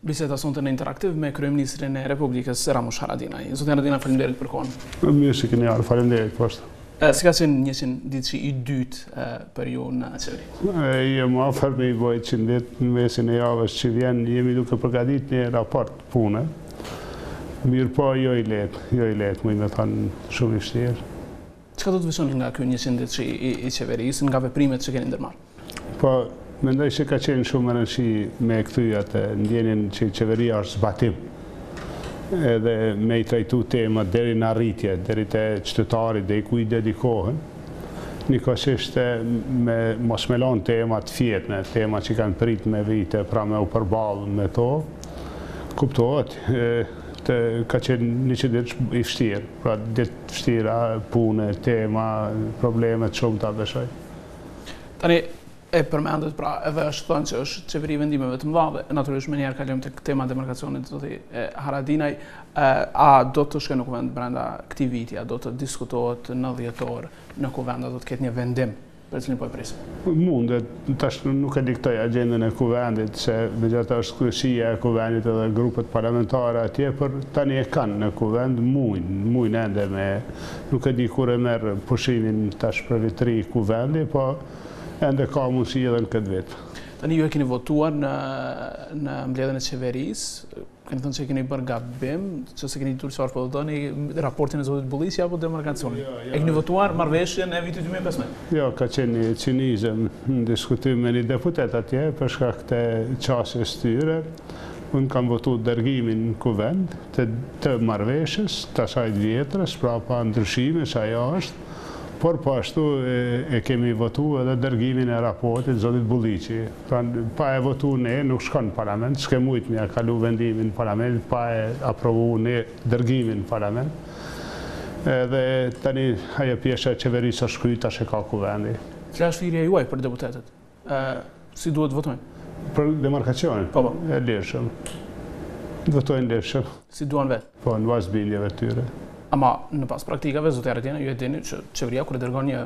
Biseda sonte në Interaktiv me Kryeministrin e Republikës Ramush Haradinaj. Zotë Haradinaj, faleminderit për kohën. Mirë se keni ardhur, faleminderit poshtë. Si ka qenë 100 ditë i dytë për ju në qeveri? Jemi afër me i bëjt 100 ditë në mesin e javës që vjen, jemi duke përgatit një raport pune. Mirë po, jo i letë, mu i me thanë shumë i vështirë. Çka do të vëshoni nga kjo 100 ditë i qeverisë, nga veprimet që keni ndërmarrë? Po, mendoj se ka qenë shumë më rëndësi me këthyja të ndjenin që qeveria është zbatim. Edhe me i trajtu temat deri në arritje, deri të qytetarit dhe i ku i dedikohen. Nikosisht me mos me lanë temat fjetne, temat që kanë prit me vite, pra me u përballë me to, kuptohet, ka qenë 100 ditë i vështirë, pra ditë vështira, pune, tema, problemet shumë të abeshoj. Tani, e përmendet pra edhe është thënë që është qeveri vendimeve të mëdha, natyrisht më njerë kalojmë tek tema demarkacionit zoti Haradinaj, a do të shkojë në kuvend brenda këtij viti, a do të diskutohet në dhjetor në kuvend, a do të ketë një vendim për cilin po e presim? Mundet, tash nuk e diktoj agjendën e kuvendit, se megjithatë është kryeshia e kuvendit edhe grupet parlamentare atje, por tani e kanë në kuvend mujnë ende me, nuk e di kur e merr pushimin tash për vitri kuvendi, po ende ka mundësi edhe në këtë vit. Tani ju e keni votuar në mbledhjen e qeverisë, keni thënë se keni bërë gabim, që se keni ditur çfarë po do doni raportin e zotit Bullisi apo demarkacionin. E keni votuar marrëveshjen e vitit 2015? Jo, ka qenë një cinizëm në diskutim me një deputet atje për shkak të qasjes tyre. Unë kam votu dërgimin në kuvend të marrëveshjes, të asaj vjetrës, pra pa ndryshime që ajo është. Por po ashtu e kemi votu edhe dërgimin e raportit zotit Bullisi. Pa e votu ne, nuk shkon në parlament, s'ke mujt me kalu vendimin në parlament, pa e aprovu ne dërgimin në parlament. Edhe tani ajo pjesë e qeverisë është kryta që ka kuvendi. Cila është thirrja juaj për deputetet? Si duhet votojnë? Për demarkacionin? Po. E lirshëm. Votojnë lirshëm. Si duan vetë? Po, në bazë bindjeve tyre. Ama në pas praktikave, zotë Haradinaj, ju e dini që qeveria kur e dërgon një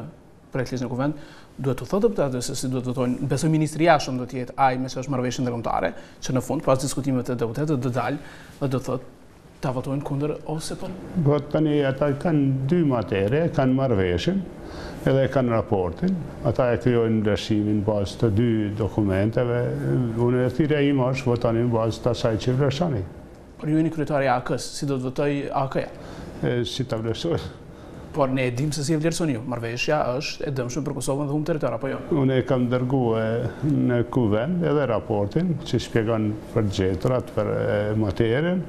projekt ligj në kuvend, duhet të thotë deputetëve se si duhet të votojnë. Besoj ministri jashtëm do të jetë ai me ç'është marrëveshjen ndërkombëtare, që në fund pas diskutimeve të deputetëve do dalë dhe do thotë ta votojnë kundër ose për. Po tani ata kanë dy materie, kanë marrëveshjen edhe kanë raportin. Ata e krijojnë vlerësimin në bazë të dy dokumenteve. Unë thirrja ime është votoni në bazë të asaj që vlerësoni. Por ju jeni kryetari i AK-s, si do të votoj AK-ja? Si ta vlerësoj. Por ne e dim se si e vlerësoni ju. Marrëveshja është e dëmshme për Kosovën dhe humb territor, apo jo? Unë e kam dërguar në kuvend edhe raportin që shpjegon për gjetrat, për materien.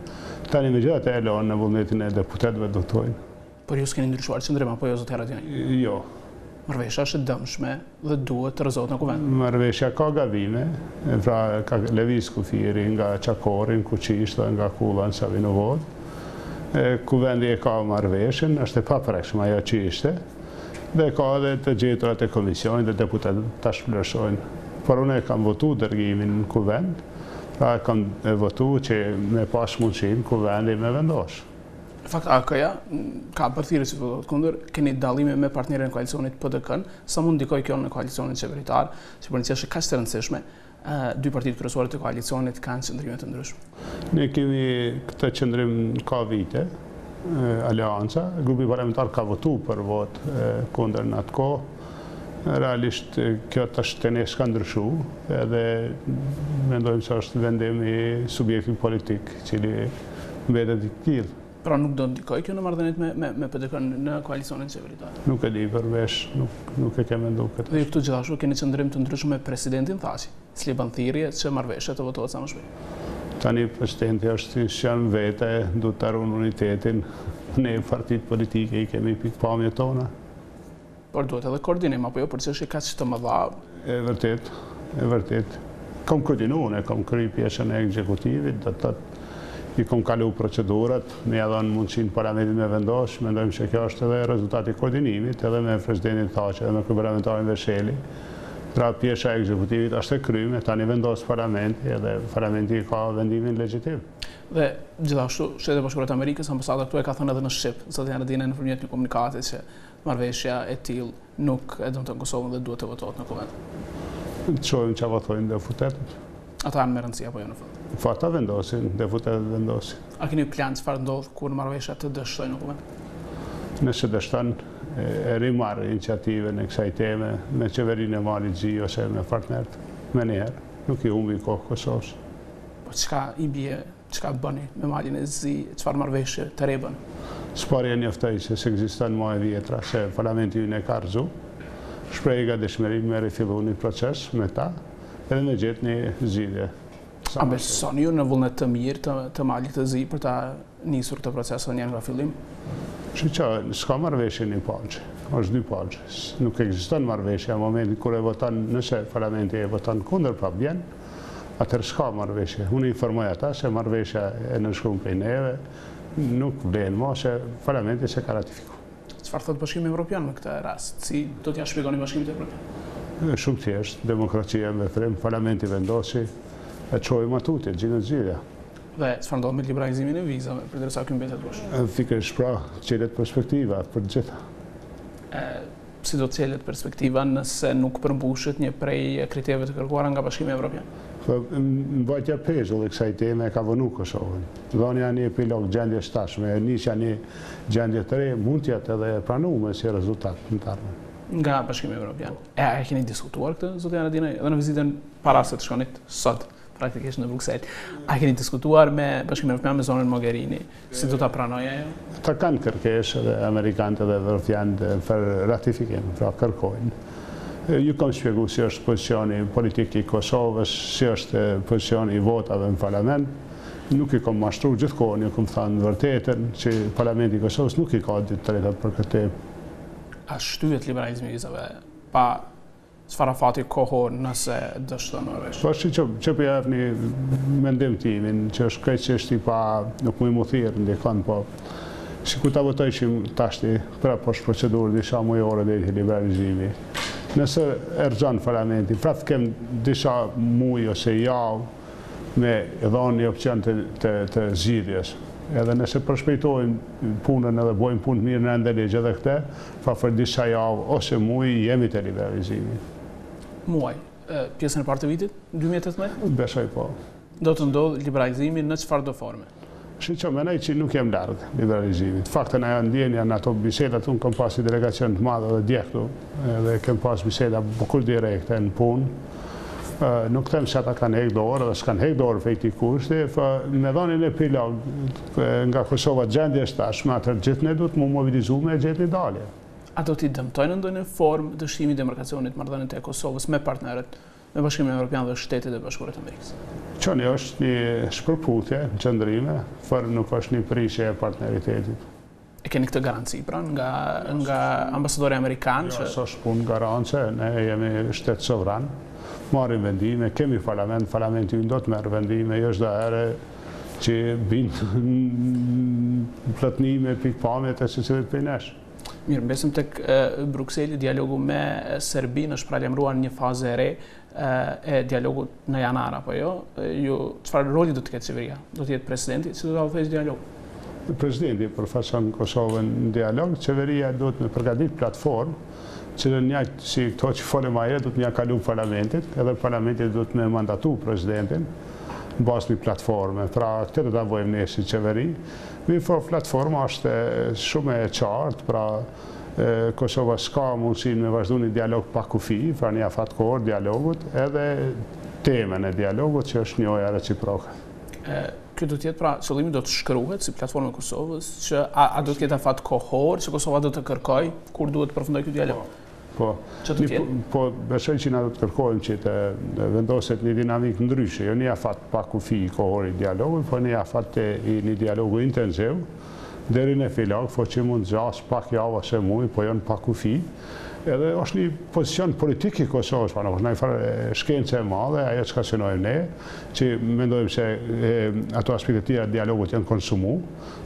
Tani megjithatë e lënë në vullnetin e deputetëve të votojnë. Por ju s'keni ndryshuar qendrim apo jo, zotë Haradinaj? Jo. Marrëveshja është e dëmshme dhe duhet të rrezohet në kuvend. Marrëveshja ka gabime, pra ka lëviz kufiri nga Çakorin, Kuqisht dhe nga Kulla në Savinovod. Kuvendi e ka marrëveshjen, është e paprekshme ajo që ishte, dhe ka edhe të gjetrat e komisionit dhe deputetët tash vlerësojnë. Por unë e kam votu dërgimin në kuvend, pra e kam votu që me pas mundësinë kuvendi me vendosh. Në fakt, AK-ja ka përthirë si të votot kundër, keni dallime me partnerën e koalicionit PDK-n, sa mund ndikoj kjo në koalicionin qeveritar, si për një që kaq të rëndësishme, dy partitë kryesuare të koalicionit kanë qëndrime të ndryshme. Ne kemi këtë qëndrim ka vite, Alianca, grupi parlamentar ka votu për vot kundër në atë kohë. Realisht kjo tash të ne s'ka ndryshu, edhe mendojmë se është vendim i subjektit politik, cili mbetet i tillë. Pra nuk do ndikoj kjo në marrëdhëniet me PDK-n në koalicionin qeveritar? Nuk e di përveç, nuk e kem menduar këtë. Dhe ju këtu gjithashtu keni qëndrim të ndryshëm me presidentin Thaçi, cili ban thirrje që marrëveshja të votohet sa më shpejt. Tani presidenti është janë vete, du të arun unitetin, ne partitë politike i kemi pikpamjet tona. Por duhet edhe koordinim, apo jo, për çështje kaq të mëdha? E vërtet. Kam koordinuar, kam kryer pjesën e ekzekutivit, do të i kom kalu procedurat, me edhe në mundësin parlamentit me vendosh, mendojmë që kjo është edhe rezultati koordinimit, edhe me presidentin Thaçi, edhe me kryeministrin Vesheli. Pra pjesa e ekzekutivit është e kryme, tani vendos parlamenti, edhe parlamenti ka vendimin legjitim. Dhe gjithashtu, Shtetet e Bashkuara të Amerikës, ambasada këtu e ka thënë edhe në Shqip, zotin Haradinaj nëpërmjet një komunikati që marrëveshja e tillë nuk e dëmton Kosovën dhe duhet të votohet në kuvend. Të shohim çfarë votojnë deputetët. Ata janë me rëndësi apo jo në fund? Po ata vendosin, deputetët vendosin. A keni plan çfarë ndodh kur marrëveshja të dështojnë në kuvend? Nëse dështon e rimarrë iniciativën e kësaj teme me qeverinë e Malit Zi ose me partnerët. Me njëherë, nuk i humbi kohë Kosovës. Po çka i bie, çka bëni me Malin e Zi, çfarë marrëveshje të re bën? S'parja njoftoj se s'ekziston më e vjetra, se parlamenti ynë e ka rrezu. Shpreh ka dëshmëri me rifillu një proces me ta, edhe me gjetë një zgjidhje. A besoni ju në vullnet të mirë të Malit të Zi për ta nisur këtë proces edhe nga fillim? S'ka marrëveshje një palqë, është dy palqë. Nuk ekziston marrëveshje, në momentin kur e voton, nëse parlamenti e voton kundër pa bjen, atëherë s'ka marrëveshje. Unë informoj ata se marrëveshja e nënshkruar prej neve nuk vlen më se parlamenti se ka ratifikuar. Çfarë thot Bashkimi Evropian në këtë rast? Si do t'ja shpjegoni Bashkimit Evropian? Shumë thjesht, demokracia me frym, parlamenti vendosi, e çojmë atutje, gjinë zgjidhja. Dhe çfarë ndodh me liberalizimin e vizave përderisa ky mbetet bosh? Fikërisht pra, çelet perspektiva për të gjitha. Si do të çelet perspektiva nëse nuk përmbushet një prej kriterëve të kërkuara nga Bashkimi Evropian? Mbajtja pezulli kësaj teme ka vënu Kosovën. Dhënia një epilog gjendjes tashme, nisja një gjendje të re, mund të jetë edhe pranuar si rezultat në të ardhmen. Nga Bashkimi Evropian. E keni diskutuar këtë, zotin Haradinaj, edhe në vizitën para se të shkonit sot, praktikisht në Bruksel. A keni diskutuar me Bashkimin Evropian, me zonën Mogherini, si do ta pranojë ajo? Ta kanë kërkesë edhe amerikanët edhe evropianët për ratifikim, pra kërkojnë. Ju kam shpjegu si është pozicioni politik i Kosovës, si është pozicioni i votave në parlament. Nuk i kam mashtru gjithkohën, ju kam thënë vërtetën që parlamenti i Kosovës nuk i ka ditë të drejta për këtë. A shtyhet liberalizmi i vizave pa sfarafati kohor nëse dështon marrëveshje? Po që për jep një mendim timin, që është krejtësisht i pa, nuk më thirrë ndikon, po sikur ta votojshim tashti pra poshtë procedurë disa mujore deri te liberalizimi. Nëse erxon parlamenti, prapë kem disa muaj ose javë me dhënë një opcion të zgjidhjes. Edhe nëse përshpejtojmë punën edhe bojmë punë mirë në ende ligj edhe këtë, pa për disa javë ose muaj jemi te liberalizimi. Muaj, pjesën e parë të vitit, 2018? Besoj po. Do të ndodh liberalizimi në çfarë do forme? Menaj që nuk jem larg liberalizimit. Faktën ajo ndjenja në ato bisedat, unë kam pas një delegacion të madhe dhe djektu, dhe kem pas biseda bukur direkte në punë. Nuk them se ata kanë hek dorë dhe s'kanë hek dorë fejti kushti, me dhënien e epilog nga Kosova gjendjes tashme, atëherë gjithë ne duhet mu mobilizu me gjetë një dalje. A do t'i dëmtojnë ndonjë formë dëshimi demarkacionit marrëdhëniet e Kosovës me partnerët, me Bashkimin Evropian dhe Shtetet e Bashkuara të Amerikës? Qëni është një shpërputhje në qëndrime, por nuk është një prisje e partneritetit. E keni këtë garanci pra nga ambasadori amerikan? Jo, s'është punë garance, ne jemi shtet sovran, marrim vendime, kemi parlamenti do të merr vendime, jo çdo herë që binë plotnime pikpamjet e secilit prej nesh. Mirë, mbesëm tek Brukseli, dialogu me Serbinë është pralajmëruar një fazë e re e dialogut në janar, apo jo? Çfarë roli do të ketë qeveria? Do të jetë presidenti që do ta udhëheqë dialogun? Presidenti përfaqëson Kosovën në dialog, qeveria duhet me përgatitur platformë që në njëjtë si këto që folëm aje, do të mja kalu parlamentit, edhe parlamentit do të me mandatu presidentin në bazë një platforme. Pra, këtë do të vojmë ne si qeveri. Platforma është shumë e qartë, pra Kosova s'ka mundësin me vazhdu një dialog pa kufi, pra një afatkohor dialogut, edhe temen e dialogut që është njoja reciproke. Kjo do tjetë, pra, qëllimi do të shkruhet si platforma e Kosovës, që a do të ketë afatkohor, që Kosova do të kërkoj kur duhet të përfundoj kjo dialog? Po, besoj që na do të kërkojmë që të vendoset një dinamik ndryshe, jo një afat pa kufi i kohori dialogu, po një afat i një dialogu intensiv, deri në filak, po që mund zjas pak javë ose muaj, po jo në pa kufi. Edhe është një pozicion politik i Kosovës, pa është një farë shkencë e madhe, ajo që ka synojmë ne, që mendojmë se ato aspektet tjera dialogut janë konsumu,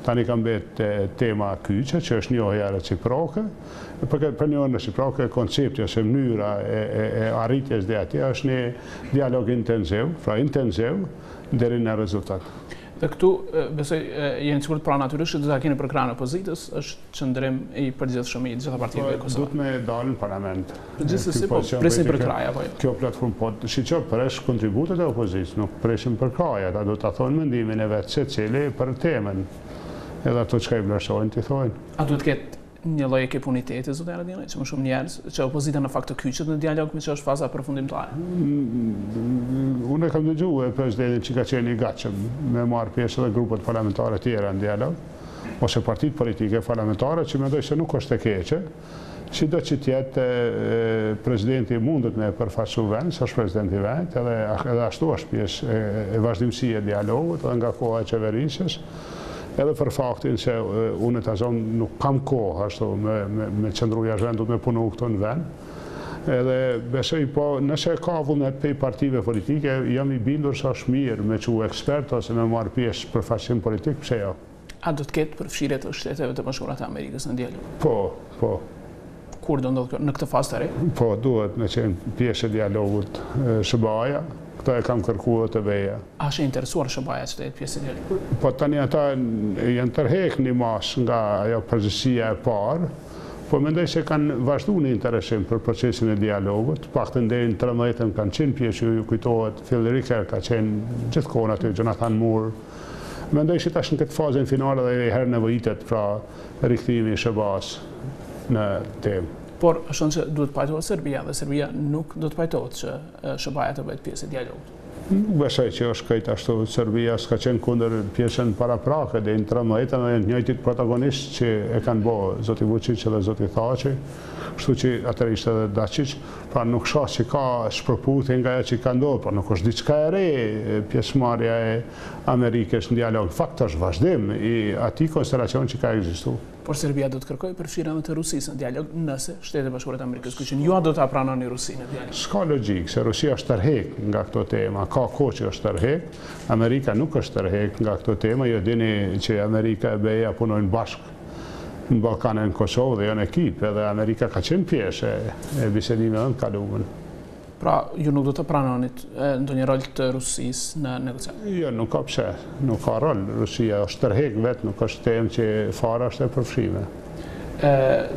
tani kam betë tema kyçe, që është njohja reciproke, për njohja reciproke, koncepti ose mënyra e arritjes dhe atje është një dialog intensiv, pra intensiv, deri në rezultat. Dhe këtu, besoj, jeni sigurt pra natyrisht që do ta keni për krahun e opozitës, është qëndrim i përgjithshëm i gjitha partive të Kosovës. Duhet me dalë në parlament. Gjithsesi, po presim për krahja apo jo? Kjo platformë po shiqo presh kontributet e opozitës, nuk presim për krahja, ata do ta thonë mendimin e vet secili për temën. Edhe ato çka i vlerësojnë ti thonë. A duhet të ketë një lloj ekipuniteti, zotë Haradinaj, që më shumë njerëz, që opozita në fakt të kyçet në dialog me që është faza përfundimtare? Unë kam dëgjuar presidentin që ka qenë i gatshëm me marrë pjesë edhe grupet parlamentare tjera në dialog, ose partitë politike parlamentare që mendoj se nuk është e keqe, sido që tjetë presidenti mundet me përfaqësu vend, sa është presidenti vend, edhe ashtu është pjesë e vazhdimësia e dialogut, edhe nga koha e qeverisjes, edhe për faktin se unë të zonë nuk kam kohë ashtu me qëndru jashtë vend, du me punu këto në vend. Edhe besoj po, nëse ka vullnet pej partive politike, jam i bindur sa është mirë me që ekspert ose me marrë pjesë për faqim politik, pse jo? A do të ketë përfshirje të Shteteve të Bashkuara të Amerikës në dialog? Po. Kur do ndodhë në këtë fazë të re? Po, duhet me qenë pjesë e dialogut SBA-ja. Këto e kam kërkuar të veja. A është interesuar SBA-ja që të jetë pjesë e dialogut? Po tani ata janë tërhek një mas nga ajo përgjësia e parë, po mendoj se kanë vazhdu një interesim për procesin e dialogut, pak të ndejnë 13 kanë qenë pjesë, ju kujtohet, Phil Ricker ka qenë gjithkohën aty, Jonathan Moore. Mendoj se tash në këtë fazën finale dhe herë nevojitet pra rikthimi i SBA-s në temë. Por është që duhet pajtohet Serbia dhe Serbia nuk do të pajtohet që SBA-ja të bëhet pjesë e dialogut. Nuk besoj që është krejt ashtu. Serbia s'ka qenë kundër pjesën paraprake dhe në 13 dhe njëjtit protagonist që e kanë bo zoti Vučić dhe zoti Thaçi, kështu që atër ishte edhe Dačić, pra nuk shoh që ka shpërputje nga ajo që ka ndodhur, por nuk është diçka e re pjesëmarrja e Amerikës në dialog. Fakt është vazhdim i atij konstelacion që ka ekzistuar. Por Serbia do të kërkojë përfshirjen të Rusisë në dialog nëse Shtetet e Bashkuara të Amerikës kyçin. Ju do ta pranoni Rusinë në dialog? S'ka logjik, se Rusia është tërheq nga këto tema. Ka kohë që është tërheq, Amerika nuk është tërheq nga këto tema. Jo dini që Amerika e BE-ja punojnë bashkë në Ballkanin, në Kosovë dhe janë ekip, edhe Amerika ka qenë pjesë e bisedimeve të kaluara. Pra, ju nuk do të pranonit ndonjë rol të Rusisë në negociat? Jo, nuk ka pse. Nuk ka rol. Rusia është tërheq vetë, nuk është temë që fara është e përfshime.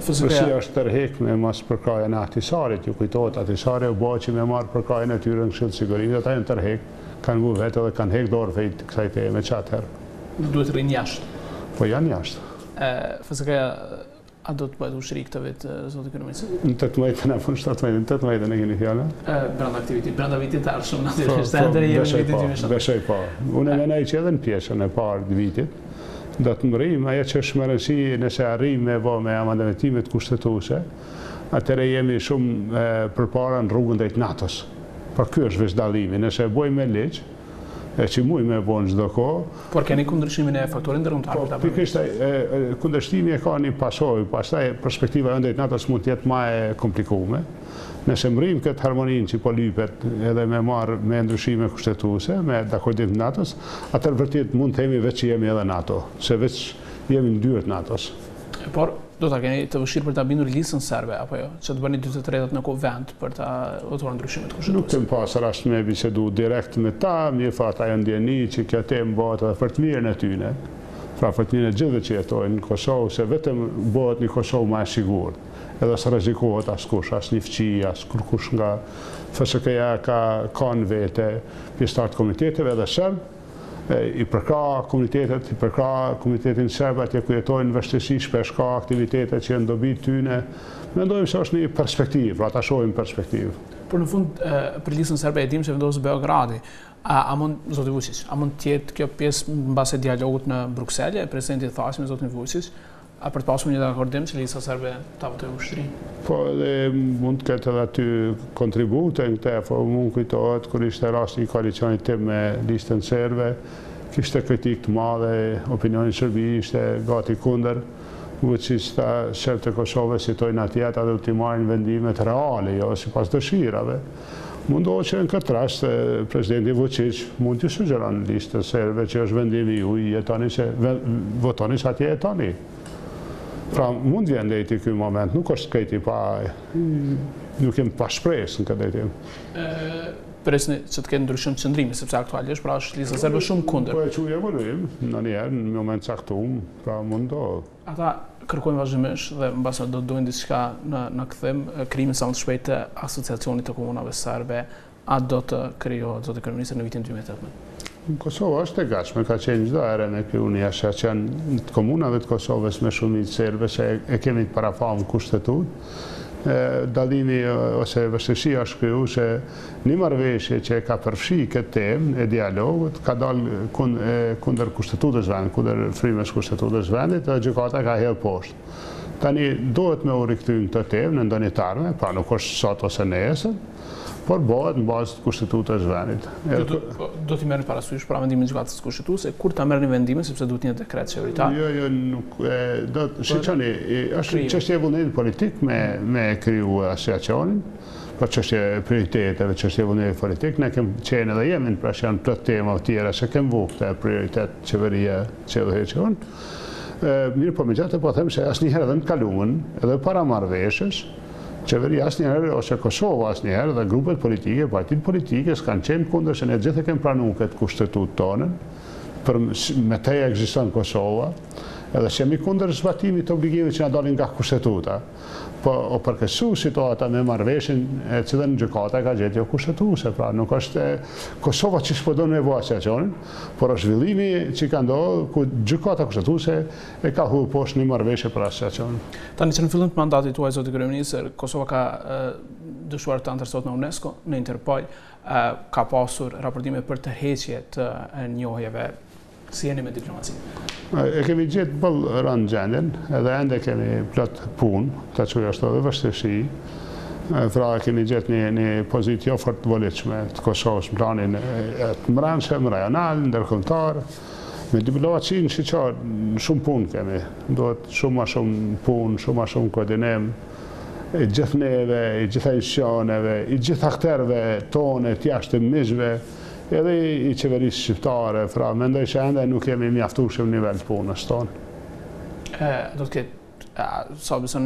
Rusia është tërheq me mas përkrajën e Ahtisarit. Ju kujtohet, Ahtisari u bë që me marrë përkrajën e tyre në Këshillin e Sigurisë, ata janë tërheq, kanë vu vetë dhe kanë heq dorë fejt kësaj teme çatëherë. Duhet rrinë jashtë. Po janë jashtë. A do të bëhet ushëri këtë vit, zotë kryeminist? Në 18 apo në 17, në 18 e keni fjallën? Brenda vitit të ardhshëm, natyrisht. Besoj po. Unë mendoj që edhe në pjesën e parë të vitit do të mrim ajo që është më rëndësi nëse arrim me me amandamentimet kushtetuese, atëherë jemi shumë përpara në rrugën drejt NATO-s. Por ky është veç dallimi, nëse e bëjmë me ligj, që muj me bonë çdo kohë. Por keni kundërshimin e faktorit ndërkombëtar për ta bërë? Pikërisht kundërshtimi e ka një pasojë, pastaj perspektiva e drejt NATO-s mund të jetë më e komplikuar. Nëse mrim këtë harmoninë që po lypet edhe me marrë me ndryshime kushtetuese, me dakordim të NATO-s, atëherë vërtet mund të themi veç që jemi edhe NATO, se veç jemi në dyert NATO-s. Por do ta keni të vështirë për ta bindur listën serbe apo jo, që të bëni 2/3 në vend për ta votuar ndryshimet kushtetuese? Nuk kem pas rast me bisedu direkt me ta, mirë fat ajo ndjeni që kjo temë bëhet edhe për të mirën e tyre. Pra për të mirën e gjithëve që jetojnë në Kosovë, se vetëm bëhet një Kosovë më e sigurt. Edhe së rrezikohet askush, as një fqi, as kërkush nga FSK-ja ka në vete pjesëtar të komiteteve edhe serb, i përka komunitetet, i përka komunitetin serb atje ku jetojnë vështirësi, shpesh ka aktivitete që janë dobi tyne. Mendojmë se është një perspektivë, pra ta shohim perspektivë. Por në fund për listën serbe e dim se vendos Beogradi. A mund zoti Vučić, a mund të jetë kjo pjesë mbas dialogut në Bruksele, presidenti thasi me zotin Vučić, a për të pasur një akordim që lista serbe ta votojë ushtrinë? Po dhe mund të ketë edhe aty kontribute në këtë, po mund kujtohet kur ishte rasti i koalicionit tim me listën serbe, kishte kritik të madhe, opinioni serbi ishte gati kundër. Vučić tha serbët e Kosovës jetojnë atje, ata do të marrin vendimet reale, jo sipas dëshirave. Mundohet që në këtë rast presidenti Vučić mund të sugjeron listën serbe që është vendimi juaj, jetoni se votoni se atje jetoni. Pra mund vjen deri ky moment, nuk është krejti pa nuk jem pa shpresë në këtë drejtim. Presni që të ketë ndryshim qëndrimi, sepse aktualisht pra është lista serbe shumë kundër. Po e quaj evaluim, në moment caktuar, pra mund do. Ata kërkojnë vazhdimisht dhe mbas do dojnë diçka në kthim krijimin sa më të shpejt të asociacionit të komunave serbe, a do të krijohet zoti kryeminist në vitin 2018? Kosova është e gatshme, ka qenë çdo herë me krijuar jashtë që janë të komunave të Kosovës me shumicë serbe që e kemi të parafam kushtetutë. Dallimi ose vështirësia është kriju se një marrëveshje që ka përfshi këtë temë e dialogut ka dalë kundër kushtetutës vendit, kundër frymës kushtetutës vendit dhe gjykata ka hedhur poshtë. Tani duhet me u rikthy këtë temë në ndonjë terme, pra nuk është sot ose nesër, por bëhet në bazë të kushtetutës vendit. Do t'i merrni parasysh pra mendimin e gjykatës kushtetuese kur ta merrni vendimin sepse duhet një dekret qeveritar? Jo, nuk do shiçoni, është çështje e vullnetit politik me kriju asociacionin, për çështje prioriteteve, çështje e vullnetit politik, ne kemi qenë edhe jemi në prashën plot tema të tjera se kemi vu këtë prioritet qeveria qeverion. Mirë, po megjithatë po them se asnjëherë edhe në kaluamën, edhe para marrëveshjes, qeveria asnjëherë ose Kosova asnjëherë dhe grupet politike, partitë politike s'kanë qenë kundër se ne gjithë kemi pranuar këtë kushtetutë tonë, me te ekziston Kosova, edhe që jemi kundër zbatimit të obligimeve që na dalin nga kushtetuta. Po o përkesu situata me marrëveshjen e cilën gjykata ka gjetur kushtetuese, pra nuk është Kosova që s'po do nevojë asociacionin, por është zhvillimi që ka ndodhur ku gjykata kushtetuese e ka humbur poshtë një marrëveshje për asociacionin. Tani që në fillim të mandatit tuaj zoti kryeminist, Kosova ka dëshuar të anëtarësohet në UNESCO, në Interpol, ka pasur raportime për tërheqje të njohjeve. Si jeni me diplomacinë? E kemi gjetë bëllë rënd gjendjen, edhe ende kemi plot punë, të që është edhe vështirësi. Pra kemi gjetë një pozitë jo fort volitshme të Kosovës në planin të mbrëmshëm, rajonal, ndërkombëtar. Me diplomacinë shumë punë kemi. Duhet shumë ma shumë punë, shumë ma shumë koordinim. I gjithë neve, i gjitha institucioneve, i gjithë akterëve tonë, të jashtëmishme, edhe i qeverisë shqiptare, pra mendoj që ende nuk jemi mjaftueshëm në nivel të punës tonë. Do të ketë, sa besoj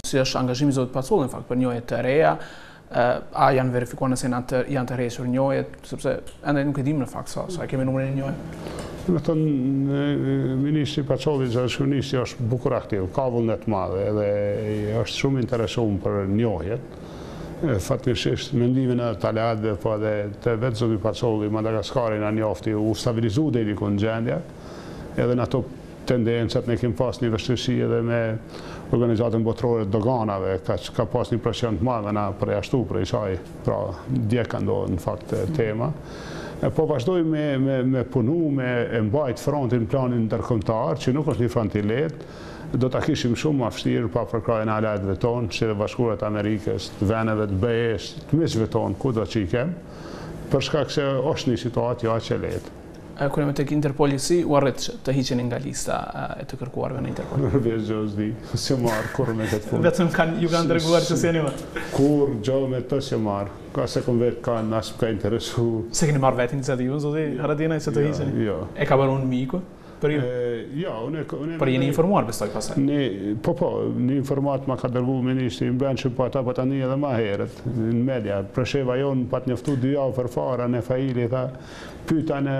si është angazhimi i zotit Pacolli në fakt për njohje të reja, a janë verifikuar nëse janë të rreshur njohjet, sepse ende nuk e dim në fakt sa kemi numrin e njohje. Me thënë, ministri Pacolli Gjashunisti është bukur aktiv, ka vullnet madhe edhe është shumë interesuar për njohjet. Fatmirësisht mendimin e Taladve, po edhe të vetë zoti Pacolli, Madagaskari na njofti u stabilizu deri ku në gjendja, edhe në ato tendencat ne kemi pas një vështirësi edhe me organizatën botërore të doganave, ka pas një presion të madh na përjashtu prej saj, pra dje ka ndodhur në fakt tema. Po vazhdojmë me punu, me mbajt frontin në planin ndërkombëtar, që nuk është një front i lehtë. Do ta kishim shumë më vështirë pa përkrajën e aleatëve tonë, si dhe Bashkurat Amerikës, të veneve të BE-s, të miqve tonë, kudo që i kem, për shkak se është një situatë jo aq e lehtë. Kur jemi tek Interpoli, si u arrit të hiqeni nga lista e të kërkuarve në Interpol? Veç gjozdi, se marr kur me këtë punë. Vetëm ju kanë treguar që s'jeni më. Kur gjë me të se marr, ka se kom vetë ka nas ka interesu. Se keni marr vetë iniciativën zoti Haradinaj se të hiqeni? Jo. E ka bërë unë miku? Për ju? Jo, Por jeni informuar besoj pasaj? Po, një informat ma ka dërgu ministri në brendshëm, po ata po tani edhe ma herët në media. Presheva jonë pat njoftu 2 javë për fara në Faili, tha, pyta në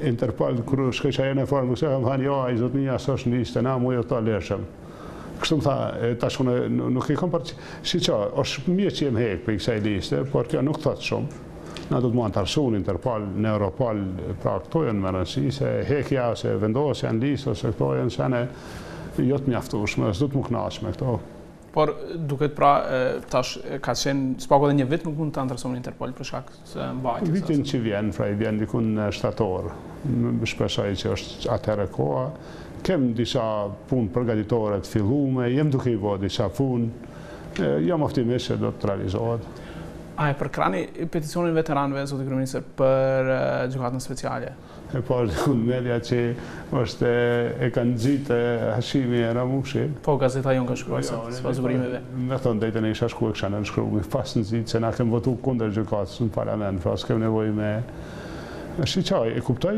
Interpol, kërë shkëqa e në formë, se kam thanë, jo, a i zotënia së është në listë, na mu jo ta lërshëm. Kështu më tha, tashkone nuk i kam për si qa, është mje që jem hek për i kësaj liste, por kjo nuk thotë shumë. Na do të mu antarësu në Interpol, në Europol, pra këto janë më rëndësi, se hekja ose vendosja në listë, ose këto janë shane jo të mjaftueshme, s'do të mu knaqsh me këto. Por duket pra, tash ka qenë, s'pako dhe një vit nuk mund të antarësu në Interpol për shkak se mbajtjes. Vitin që vjen, fra i vjen dikun në shtator, shpeshaj që është atëherë koha, kem disa punë përgatitore të fillume, jem duke i bo disa punë, jam optimist se do të realizohet. A e përkrani peticionin veteranëve, zoti kryeminist, për gjykatën speciale? E parë në media që është e kanë nxitë Hashimi e Ramushi. Po, gazeta jonë ka shkruar sipas zburimeve. Me thonë drejtën e isha shkuar kisha nënshkruar pas nxitë se na kemi votuar kundër gjykatës në parlament, pra s'kem nevojë me shiqaj, e kuptoj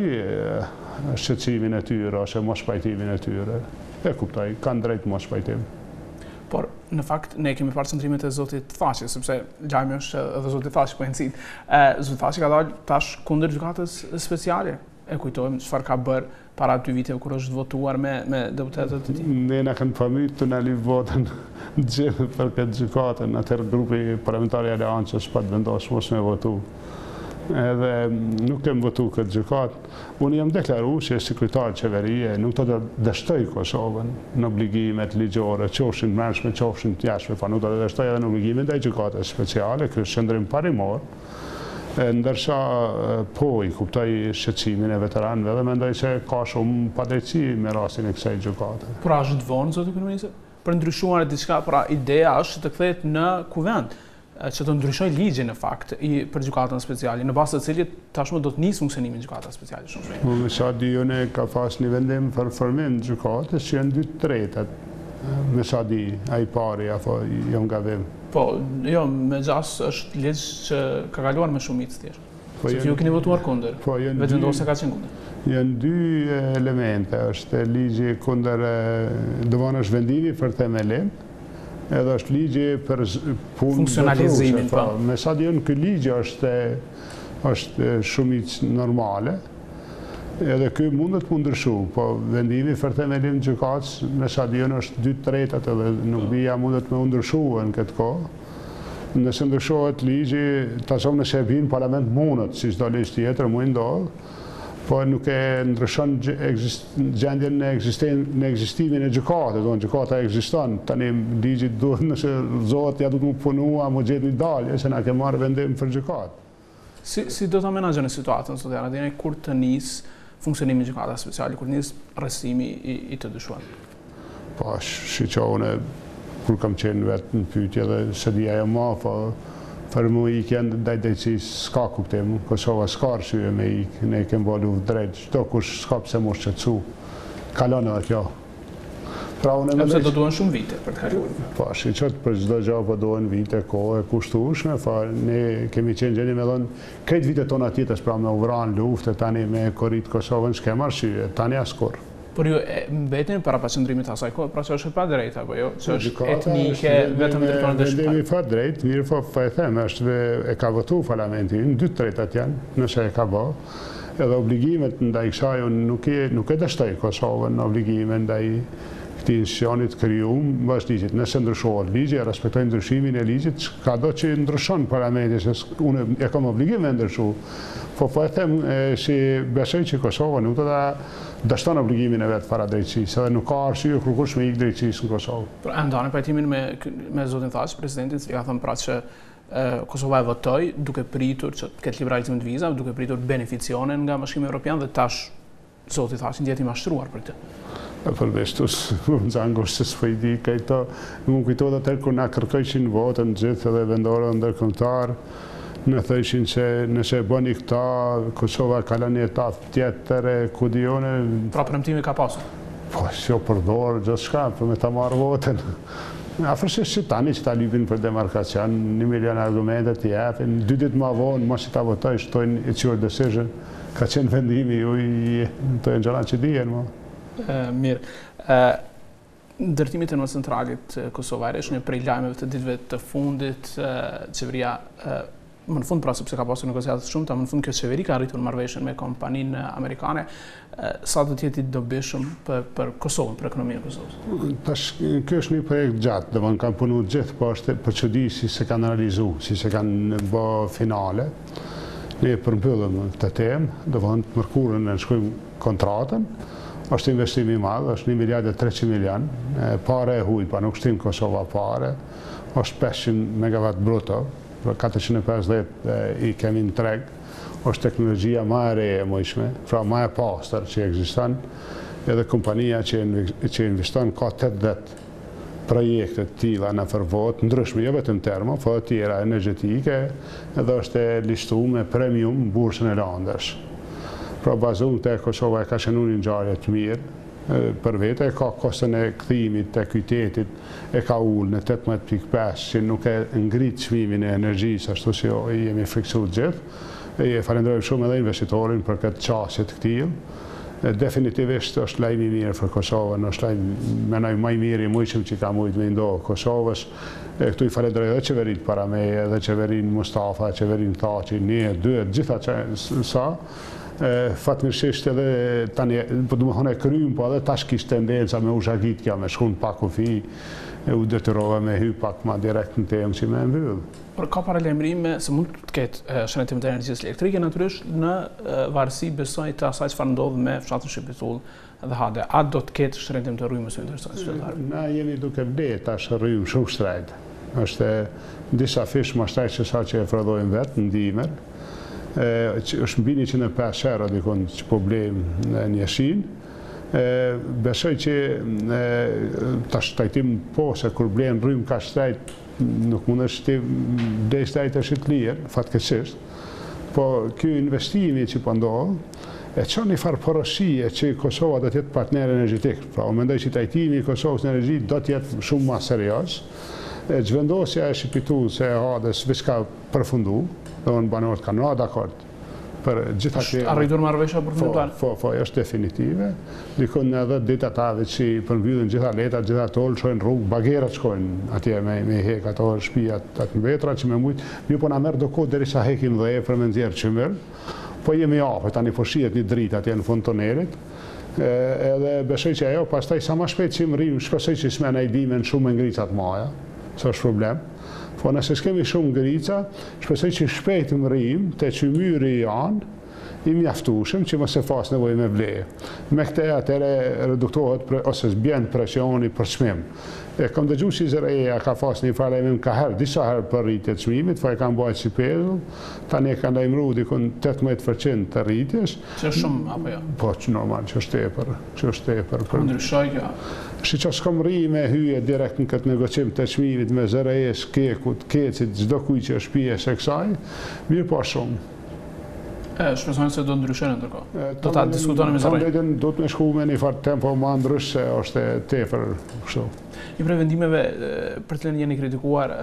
shqetësimin e tyre ose mos pajtimin e tyre. E kuptoj, kanë drejt mos pajtim. por në fakt ne kemi parë centrimet e zotit Thaçi, sepse lajmi është edhe zoti Thaçi po e nxit. Zoti Thaçi ka dalë tash kundër gjykatës speciale. E kujtojmë çfarë ka bërë para 2 viteve kur është votuar me deputetët e tij. Ne na kanë familj të na liv votën gjithë për këtë gjykatën, atëherë grupi parlamentar i Aleancës pa vendosur mos me votu. Edhe nuk kem votu këtë gjykatë. Unë jam deklaruar që sekretari qeverie nuk do të dështoj Kosovën në obligimet ligjore, qofshin mbrëmshme, qofshin të jashtme, pa nuk do të dështoj edhe në obligimet e gjykatës speciale, ky është qendrim parimor. Ndërsa po i kuptoj shqetësimin e veteranëve dhe mendoj se ka shumë padrejtësi me rastin e kësaj gjykate. Pra është vonë, zoti kryeminist, për ndryshuar diçka, pra ideja është të kthehet në kuvend, që të ndryshoj ligjin në fakt për gjykatën speciale, në bazë të cilit tashmë do të nisë funksionimin e gjykatës speciale shumë shpejt. Me sa di unë ka pas një vendim për formim të gjykatës që janë 2/3. Me sa di, ai pari apo jo nga vim. Po, jo, me gjas është ligj që ka kaluar me shumicë thjesht. Sepse ju keni votuar kundër. Po, vetë vendosja ka qenë kundër. Janë 2 elemente, është ligji kundër është vendimi për themelim, edhe është ligji për funksionalizimin. Me sa di unë ky ligj është shumicë normale. Edhe ky mundet të ndryshu, po vendimi për themelim gjykatës me sa di unë është 2/3 edhe nuk bija mundet me ndryshu në këtë kohë. Nëse ndryshohet ligji, tasom nëse e vinë parlament mundet, si çdo ligj tjetër mund ndodh, po nuk e ndryshon gjendjen në ekzistimin e gjykatës, do të gjykata ekziston, tani ligji duhet nëse zoti ja do të punua, më gjet një dalje se na ke marrë vendim për gjykatë. Si do ta menaxhoni situatën sot Haradinaj kur të nis funksionimi i gjykatës speciale, kur nis arrestimi i të dyshuar? Po, shiqone kur kam qenë vetë në pyetje dhe se dija e ma, po për mu i kënë drejtësisë s'ka kuptim, Kosova s'ka arsye me i, ne kemë bolu drejt, çdo kush s'ka pse mos shqetësu, kalon edhe kjo. Pra unë sepse do duhen shumë vite për të kaluar. Po, shiqet për çdo gjë po duhen vite, kohë e kushtueshme, ne kemi qenë gjeni me dhënë këtë vite tona tjetës pra me uvran luftë, tani me korrit Kosovën s'kem arsye, tani askur. Por ju mbeteni para paqëndrimit asaj kohë, pra që është pa drejt apo jo, që është etnike, vetëm drejtoren dhe shqiptar. Vendimi pa drejt, mirë po e them, është e ka votu parlamenti, në 2/3 janë, nëse e ka bë, edhe obligimet ndaj kësaj nuk e dështoj Kosovën, obligimet ndaj këtij institucionit krijuar mbas ligjit. Nëse ndryshohet ligji, e respektojnë ndryshimin e ligjit, ka do që ndryshon parlamenti, se unë e kam obligim me ndryshu. Po e them si besoj që Kosova nuk do ta dështon obligimin e vet para drejtësisë, edhe nuk ka arsye kërkush me ik drejtësisë në Kosovë. Pra ndani pajtimin me zotin Thaçi, presidentin, i ka thënë pra që Kosova e votoi duke pritur që të ketë liberalizim të vizave, duke pritur beneficione nga Bashkimi Evropian dhe tash zoti Thaçi ndjet i mashtruar për këtë. Përveshtus, më zangosh se s'po i di këto, më kujtohet atë kur na kërkojshin votën gjithë edhe vendorët ndërkombëtar, në thëshin që nëse e bëni këta, Kosova ka lënë etapë tjetër, ku dione. Pra premtimi ka pasur? Po, jo përdor, gjithçka, për me ta marrë votën. Afërsisht si tani që ta lypin për demarkacion, 1 milion argumente të japin, 2 ditë më vonë, mos që ta votoj, shtojnë it's your decision, ka qenë vendimi ju të gjëra që dijen më. Mirë. Ndërtimi i centralit kosovare është një prej lajmeve të ditëve të fundit. Qeveria, më në fund pra sepse ka pasur negociata të shumta, më në fund kjo qeveri ka arritur marrëveshjen me kompaninë amerikane. Sa do të jetë i dobishëm për Kosovën, për ekonominë e Kosovës? Tash ky është një projekt gjatë, domethënë kanë punuar gjithë, po është për çudi si se kanë analizuar, si se kanë bë finale. Ne përmbyllëm këtë temë, domethënë të mërkurën e shkruajmë kontratën. Është investim i madh, është 1 miliard e 300 milion, pare e huaj, pa nuk shtim Kosova pare, është 500 megawatt bruto, 450 i kemi në treg, është teknologjia më e re e mujshme, pra më e pastër që ekziston, edhe kompania që investon ka 80 projekte të tilla në përvot, ndryshme, jo vetëm termo, po të tjera energjetike, edhe është listuar me premium bursën e Londrës. Pra bazuar te Kosova e ka qenë një ngjarje të mirë për vete, ka kostën e kthimit të qytetit, e ka ullë në 18.5 që nuk e ngrit çmimin e energjisë ashtu si jemi friksuar gjithë. E falenderoj shumë edhe investitorin për këtë çështje të këtij. Definitivisht është lajmi mirë për Kosovën, është lajmi menoj më i mirë i mujshëm që ka mujtë me ndohë Kosovës. Këtu i falenderoj edhe qeverit para meje, edhe qeverin Mustafa, qeverin Thaçi, një, dy, gjitha që sa. Fatmirësisht edhe tani, po du më thonë e krymë, po edhe tash kishtë tendenca me u zhagitja, me shkun pak u fi, u detyrova me hy pak ma direkt në temë që me mbyllë. Por ka paralajmërime se mund të ketë shëndetim të energjisë elektrike natyrisht në varësi besoj të asaj çfarë ndodh me fshatin Shqipëtull dhe Hade. A do të ketë shëndetim të rrymës së interesat qytetarëve? Na jemi duke vlerë tash rrymë shumë shtrejt. Është disa fish më shtrejt që sa që e frodhojmë vetë në dimër. Është mbi 105 euro dikon që problem në njëshin. Besoj që tash tajtim po se kur blenë rrymë ka shtrejt nuk mund është të blej shtrejt është të lirë, fatkeqësisht. Po kjo investimi që po ndodhë, e që një farë porosije që Kosova do tjetë partner energetik. Pra, o mendoj që tajtimi i Kosovës në energji do tjetë shumë ma serios. Gjvendosja e Shqipëtull se Hadës veç ka përfundu, dhe në banorët ka në dakord për gjitha është arritur marrëveshja përfundimtare? Po, është definitive. Dikon edhe ditë atave që përmbyllin gjitha letat, gjitha tollë, shojnë rrugë, bagerat shkojnë atje me hek ato shtëpijat atë mbetra që me mujtë. Mi po na merr do kohë derisa hekim dhe për me nxjerrë çmir. Po jemi afër, tani po shihet një dritë atje në fund tonelit. Edhe besoj që ajo pastaj sa më shpejt që rrim, shpresoj që s'më na i dimen shumë ngricat maja, s'është problem. Po nëse s'kemi shumë ngrica, shpresoj që shpejt më rrim të qymyri janë i mjaftueshëm që mos e fas nevojë me vlejë. Me këtë atëre reduktohet ose zbjen presioni për çmim. Kam dëgjuar se Izraeli ka fas një falëmim ka herë, disa herë për rritje të çmimit, po e kanë bërë si pezull, tani e kanë lajmëruar dikon 18% të rritjes. Që shumë apo jo? Po, që normal, që është tepër. Ndryshoj kjo. Si që s'kom rri me hyje direkt në këtë negocim të çmimit me Izraelis, Kekut, Kecit, çdo kujt që është pjesë e kësaj, mirë po shumë. Shpresojmë se do ndryshojnë ndërkohë. Do ta diskutoni me Izraelin. Do të më shku me një farë tempo më ndrysh se është tepër kështu. Një prej vendimeve për të jeni kritikuar,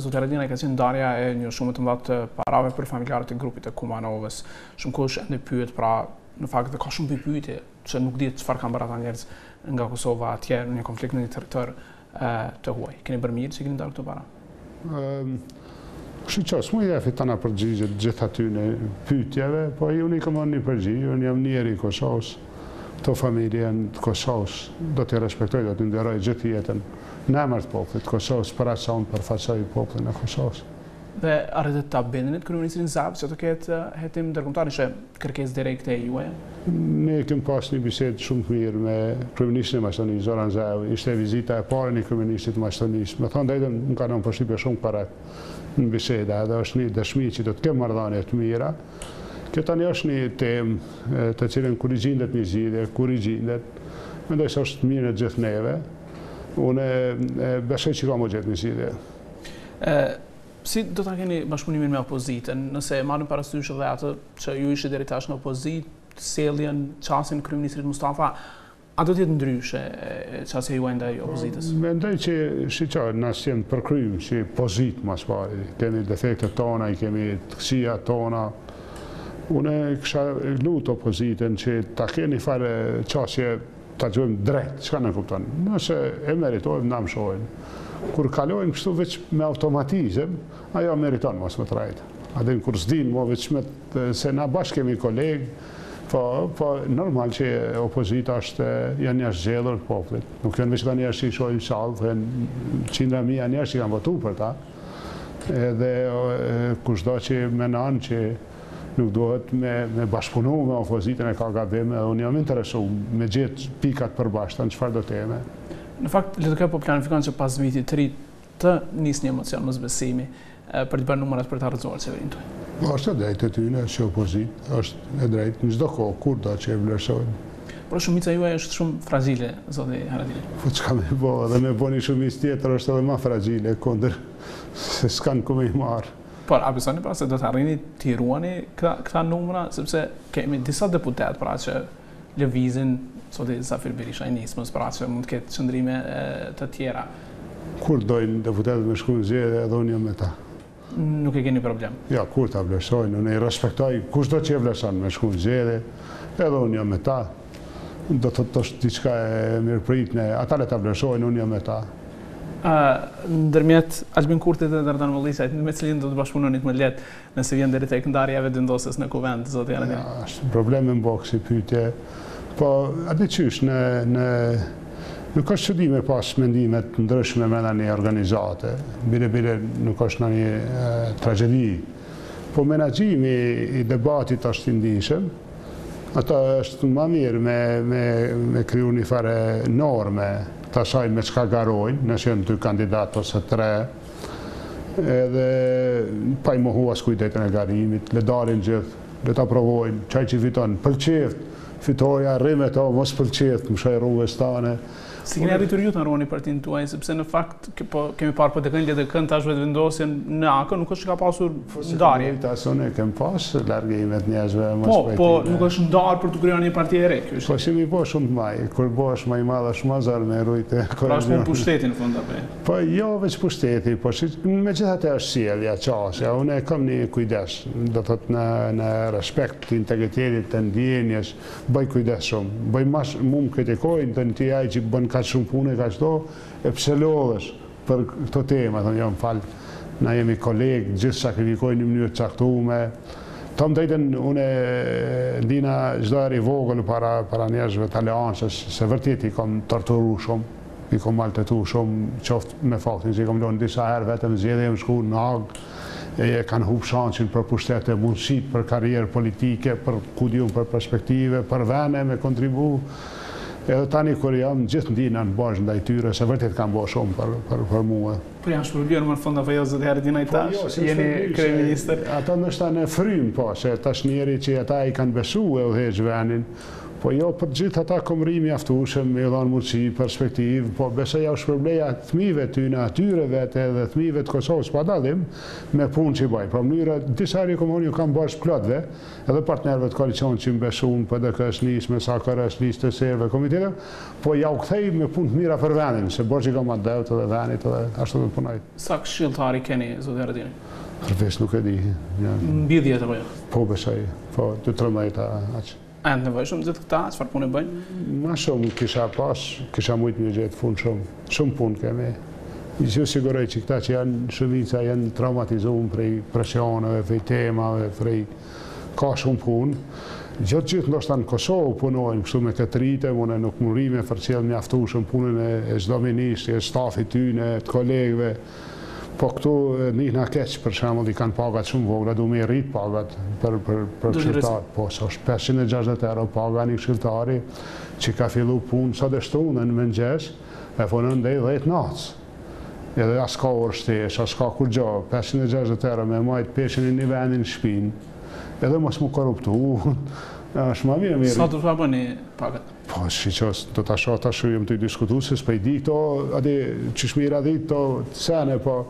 zoti Haradinaj ka qenë ndarja e një shumë të madhe të parave për familjarët e grupit të Kumanovës. Shumë kush ende pyet, pra në fakt ka shumë pyetje që nuk dihet çfarë kanë bërë ata njerëz nga Kosova atje në një konflikt në një territor të huaj. Keni bërë mirë që keni ndarë këto para? Kështu që s'mu i fitana përgjigjet gjithë aty në pyetjeve, po unë i kam një përgjigje, unë jam njeri i Kosovës, të familjen të Kosovës, do t'i respektoj, do t'i nderoj gjithë jetën në emër të popullit të Kosovës, për aq sa unë përfaqësoj popullin e Kosovës. Dhe arritet ta bendenit kryeministrin Zav që të ketë hetim ndërkombëtar, ishte kërkesë direkte e juaj? Ne kemi pas një bisedë shumë të mirë me kryeministrin e Maqedonisë, Zoran Zaev. Ishte vizita e parë e kryeministrit të Maqedonisë. Me thënë drejtën, më ka dhënë përshtypje shumë korrekt në biseda, edhe është një dëshmi që do të kemë marrëdhënie të mira. Kjo tani është një temë të cilën kur i gjendet një zgjidhje, kur i gjendet, mendoj se është mirë e gjithë neve. Unë besoj që ka më gjetë një zgjidhje. Si do ta keni bashkëpunimin me opozitën, nëse marrim parasysh edhe atë që ju ishit deri tash në opozitë, sjelljen, çastin kryeministrit Mustafa, a do të jetë ndryshe çasja juaj ndaj opozitës? Mendoj që shiqar na sjell përkrym si pozitë më së pari. Kemi defektet tona, i kemi të këqija tona. Unë kisha lutur opozitën që ta keni fare çasje ta gjojmë drejt, çka ne kupton. Nëse e meritojmë na mshojnë. Kur kalojnë kështu veç me automatizëm, ajo meriton mos më trajtë. Adin kur s'din mo veç me se na bashkë kemi kolegë, po normal që opozita janë njerëz zgjedhur të popullit. Nuk janë veç ka njerëz që i shohin sallë, janë qindra mijë njerëz që kanë votuar për ta. Edhe kushdo që menon që nuk duhet me bashkëpunu me opozitën e ka gabim, edhe unë jam interesu me gjetë pikat përbashkëta në çfarë do të jeme. Në fakt, LDK po planifikon që pas vitit të ri të nisë një emocion mosbesimi për të bërë numrat për të harxuar qeverinë tuaj. Është e drejtë e tyne që opozitë, është e drejtë në çdo kohë, kur do që e vlerësojnë. Por shumica juaj është shumë fragile, zoti Haradinaj. Po çka me bë, edhe me bëni shumicë tjetër është edhe më fragile kundër se s'kan ku me i marrë. Por a besoni pra se do të arrini t'i ruani këta numra, sepse kemi disa deputet pra që lëvizin, zoti Zafir Berisha i nismës, pra që mund të ketë qëndrime të tjera. Kur dojnë deputetët me shku në zgjedhje, edhe unë jam me ta. Nuk e keni problem? Ja, kur ta vlerësojnë, unë i respektoj kushdo që e vlerëson me shku në zgjedhje, edhe unë jam me ta. do të thotë është diçka e mirëpritshme, ata le ta vlerësojnë, unë jam me ta. Ndërmjet Albin Kurtit dhe Dardan Mollisajt, me cilin do të bashkëpunonit më lehtë nëse vjen deri tek ndarja e vendosjes në kuvend, zoti Haradinaj? Ja, është problem në boks i pyetje. Po, atë qysh nuk është çuditje pas mendimet ndryshme brenda një organizate. Bile nuk është një tragjedi. Po menaxhimi i debatit është i ndihshëm. Ata është më mirë me kriju një fare norme të asaj me çka garojnë, nëse janë 2 kandidatë ose 3. Edhe pa i mohu as kujdetin e garimit, le dalin gjithë, le ta provojnë, çaj që fiton, pëlqeft, fitoja, rrimet to, mos pëlqeft, më shaj rrugës tane. Si keni arritur ju të ndaroni partinë tuaj, sepse në fakt kemi parë po të kënë tash vendosjen në AK, nuk është që ka pasur ndarje. Unë kem pas largimet njerëzve më shpejt. Po, nuk është ndarë për të krijuar një parti e re. Po si mi po shumë të maj, kur bosh më i madh është më zor me rujtë. Pra është punë pushteti në fund apo? Po jo veç pushteti, po megjithatë është sjellja, çështja. Unë kam një kujdes, do thotë në respekt të integritetit të ndjenjes, bëj kujdes shumë. Bëj më kritikojnë të ti ai që bën ka shumë punë ka çdo e pse lodhesh për këto tema, thonë jam fal, na jemi kolegë, gjithë sakrifikojnë në mënyrë të caktuar. Tom drejtën unë ndina çdo herë i vogël para njerëzve të aleancës, se vërtet i kam torturuar shumë, i kam maltretuar shumë, qoftë me faktin që i kam lënë disa herë vetëm zgjedhje më shku në Hag, e kanë humbur shansin për pushtete, mundësi për karrierë politike, për për perspektive, për vende me kontribu. Edhe tani kur jam gjithë ndina në bashkë ndaj tyre, se vërtet kanë bërë shumë për mua. Po janë shpërbyer më në fund apo jo zoti Haradinaj tash? Jeni kryeministër. Ata ndoshta në frym po, se tash njëri që ata i kanë besuar e udhëheq vendin. Po jo për gjithë ata komrimi mjaftueshëm, me dhënë mundësi, perspektivë, po besoj ja u shpërbleja fëmijëve tyne, atyre vetë edhe fëmijëve të Kosovës pa dallim me punë që bëj. Për mënyrë disa herë komuniu kanë bashkë plotëve, edhe partnerëve të koalicionit që mbesuan PDK-s nisme, SAKR-s, listë serve, komitete, po ja u kthej me punë të mira për vendin, se borxhi kam atë edhe vendit edhe ashtu do të punoj. Sa këshilltari keni zoti Haradinaj? Rreth nuk e di. Mbi 10 apo jo? Po besoj, po 13 aq. A në nevojshëm gjithë këta, çfarë punë bëjnë? Ma shumë kisha mujtë një gjithë punë shumë punë kemi. Ju siguroj që këta që janë shumica janë traumatizuar prej presioneve, prej temave, prej ka shumë punë. Gjithë ndoshta në Kosovë punojnë kështu me këtë ritëm, unë nuk mundri me përcjell mjaftueshëm punën e çdo ministri, e stafit tyne, të kolegëve. Po këtu njëna keq për shembull i kanë pagat shumë vogla, du me rrit pagat për këshilltar. Po është 560 euro paga një këshilltari që ka fillu punë sot e shtunën në mëngjes, e punon deri 10 natës. Edhe as ka orë shtesh, as ka kur gjo, 560 euro me majt peshin e një vendin në shpinë, edhe mos mu korruptu. është më mirë. Sa do të bëni pagat? Po, shiqos, do të asho të shujem të i diskutu, se s'pe i di këto, adi, që shmira di këto sene, po,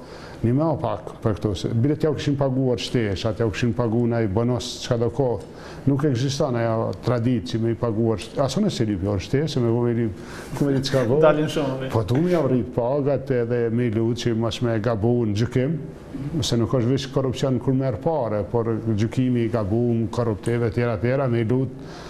një me o pak për këto, se bilet jau këshin paguar shtesh, atë jau këshin pagu në i bënos qka do kohë, nuk eksistan aja tradit që me i paguar shtesh, aso në se li pjor shtesh, se me vome li, kume li qka kohë. Dalin shumë, po, du me jau rrit pagat edhe me i lutë që mas me gabu në gjykim, se nuk është vish korupcion kur merë pare, por gjykimi i gabu, korruptive, tjera, me i lutë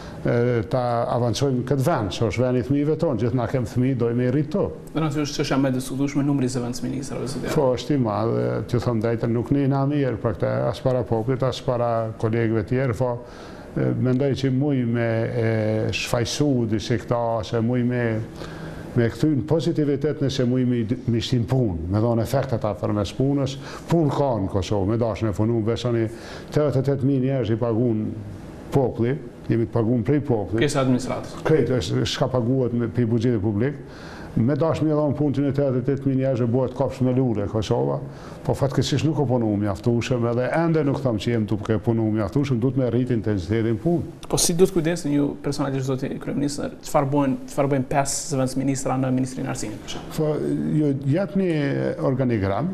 ta avancojmë këtë vend, që është vend i fëmijëve tonë, gjithë na kem fëmijë, dojmë i rritë to. Dhe natyrisht që është jam me diskutueshme numri i zëvendësministrave. Po, është i madh, t'ju them drejtën, nuk njëna mirë për këtë, as para popullit, as para kolegëve tjerë, po mendoj që muj me shfaqsu disi këta, se muj me këthyn pozitivitet nëse muj me shtin punë, me dhënë efektet atë mes punës, punë ka në Kosovë, me dashën e punu, besoni 88.000 njerëz i pagun populli, jemi të paguam prej popullit. Pjesë administratës. Krejtë shka paguat për buxhetin publik. Me dashmi e dhonë punë të një 88.000 njerëzve bëhet kopsh me lule Kosova, po fatkesish nuk o punu mjaftueshëm, edhe ende nuk tham që jem të ke punu mjaftueshëm, duhet me rrit intensitetin punë. Po si duhet kujdesin ju personalisht zoti kryeministër, çfarë bëjnë 5 zëvendësministra në Ministrinë e Arsimit për shembull? Po ju japni organigram,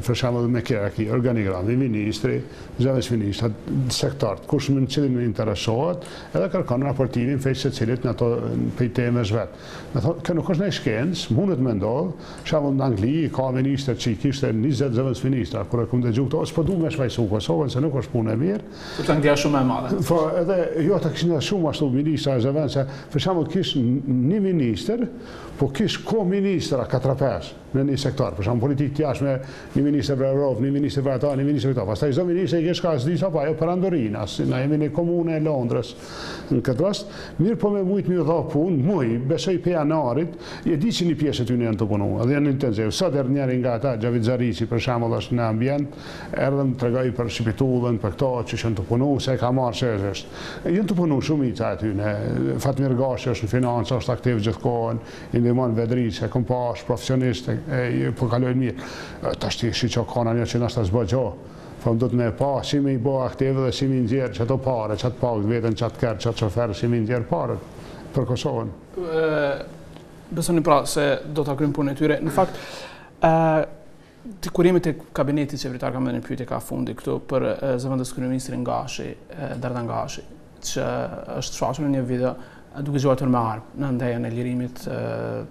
për shembull me hierarki, organigram i ministri, zëvendësministrat, sektorët, kush në cilin më interesohet, edhe kërkon raportimin fejt se cilit në ato pej temës vetë. Me thonë, kjo nuk është në shkencë, mundet me ndodhë, shembull në Angli ka ministër që i kishte 20 zëvendësministra, kur e këmë dëgju këto, s'po du me shvajsu Kosovën, se nuk është punë e mirë. Sepse Anglia shumë e madhe. Po, edhe jo të kishin shumë ashtu ministra e zëvendë, se për shembull kish një ministër, po kish ko-ministra 4-5 në një sektor, për shembull politikë tjashme, një ministër për Evropë, një ministër për ata, një ministër për këta. Pastaj çdo ministër i kish ka s'disa pa ajo për Andorinas, na jemi në komunë e Londrës në këtë rast, mirë po me mujt më dha punë, besoj pe janarit, e di që një pjesë ty janë të punu, edhe janë intensiv. Sot er njëri nga ata, Xhavid Zarici për shembull është në ambient, erdhëm tregoi për shpitullën, për këto që janë të punu, se ka marrë çështë. Janë të punu shumica aty në Fatmir Gashi është në financë, është aktiv gjithkohën, i ndihmon Vedriç, e kom pas profesionist, po kalojnë mirë. Tash ti shi çokona një që na sta zbë gjë. Po do të më pa, si më i bë aktiv dhe si më nxjerr çato parë, çat pak vetën çat kër, çat çofer, si më nxjerr parë për Kosovën. Besoni pra se do ta kryejmë punën e tyre. Në fakt, kur jemi te kabineti qeveritar kam një pyetje ka fundi këtu për zëvendës kryeministrin Gashi, Dardan Gashi, që është shfaqur në një video duke gjuatur me armë në ndejën e lirimit